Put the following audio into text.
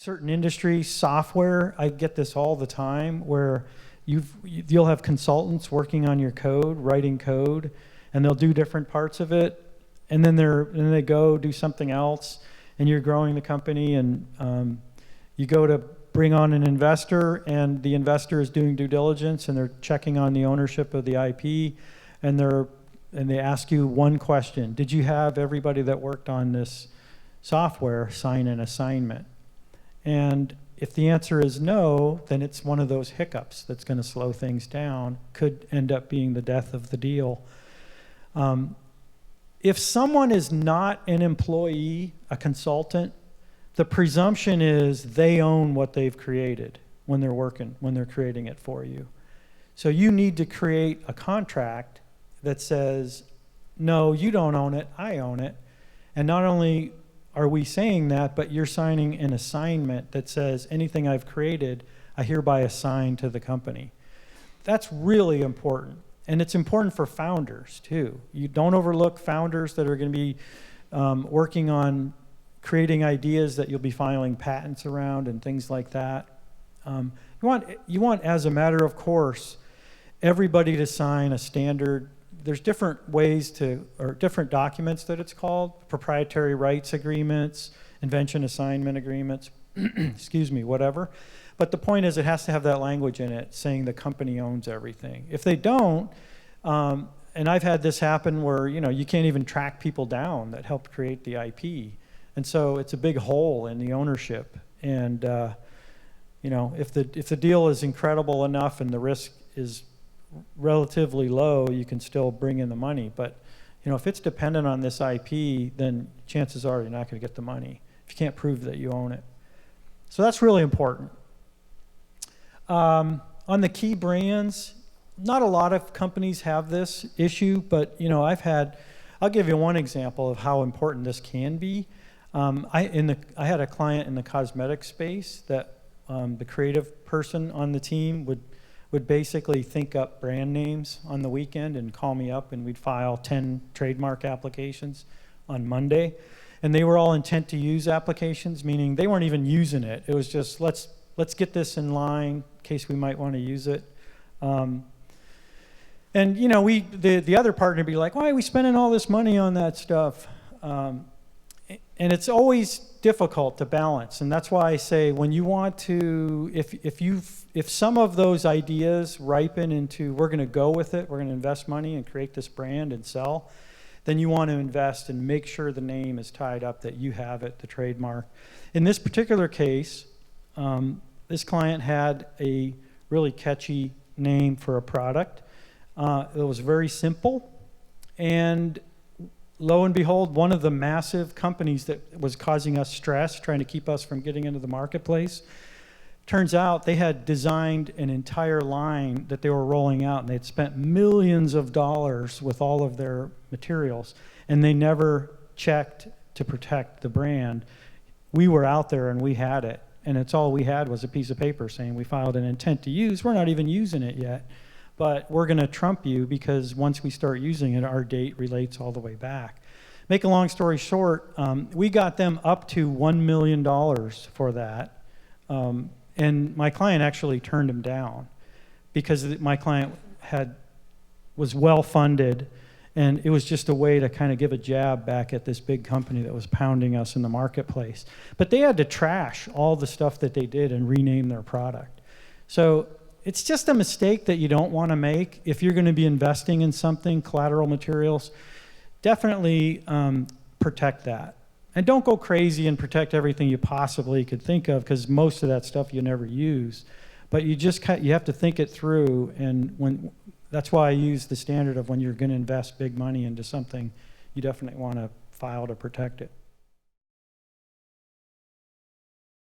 certain industries, software, I get this all the time where you'll have consultants working on your code, writing code, and they'll do different parts of it, and then they go do something else, and you're growing the company, and you go to bring on an investor, and the investor is doing due diligence, and they're checking on the ownership of the IP, and they ask you one question: did you have everybody that worked on this software sign an assignment? And if the answer is no, then it's one of those hiccups that's going to slow things down, could end up being the death of the deal. If someone is not an employee, a consultant, the presumption is they own what they've created when they're creating it for you. So you need to create a contract that says, no, you don't own it, I own it. And not only are we saying that, but you're signing an assignment that says anything I've created, I hereby assign to the company. That's really important. And it's important for founders too. You don't overlook founders that are going to be working on creating ideas that you'll be filing patents around and things like that. You want, as a matter of course, everybody to sign a standard. There's different ways or different documents that it's called: proprietary rights agreements, invention assignment agreements, excuse me, whatever. But the point is, it has to have that language in it saying the company owns everything. If they don't, and I've had this happen where you can't even track people down that helped create the IP, and so it's a big hole in the ownership. And if the deal is incredible enough and the risk is relatively low, you can still bring in the money. But if it's dependent on this IP, then chances are you're not going to get the money if you can't prove that you own it. So that's really important. On the key brands, not a lot of companies have this issue, but I'll give you one example of how important this can be. I had a client in the cosmetic space that the creative person on the team would basically think up brand names on the weekend and call me up, and we'd file 10 trademark applications on Monday. And they were all intent to use applications, meaning they weren't even using it. It was just, let's get this in line in case we might want to use it. And the other partner would be like, why are we spending all this money on that stuff? And it's always difficult to balance, and that's why I say when you want to, if some of those ideas ripen into we're going to go with it, we're going to invest money and create this brand and sell, then you want to invest and make sure the name is tied up, that you have it, the trademark. In this particular case, this client had a really catchy name for a product. It was very simple, and lo and behold, one of the massive companies that was causing us stress, trying to keep us from getting into the marketplace, turns out they had designed an entire line that they were rolling out, and they'd spent millions of dollars with all of their materials, and they never checked to protect the brand. We were out there and we had it, and it's all we had was a piece of paper saying we filed an intent to use. We're not even using it yet, but we're going to trump you because once we start using it, our date relates all the way back. Make a long story short, we got them up to $1 million for that. And my client actually turned him down because my client was well funded, and it was just a way to kind of give a jab back at this big company that was pounding us in the marketplace. But they had to trash all the stuff that they did and rename their product. So it's just a mistake that you don't want to make. If you're going to be investing in something, collateral materials, definitely protect that. And don't go crazy and protect everything you possibly could think of, because most of that stuff you never use. But you have to think it through, and that's why I use the standard of when you're going to invest big money into something, you definitely want to file to protect it.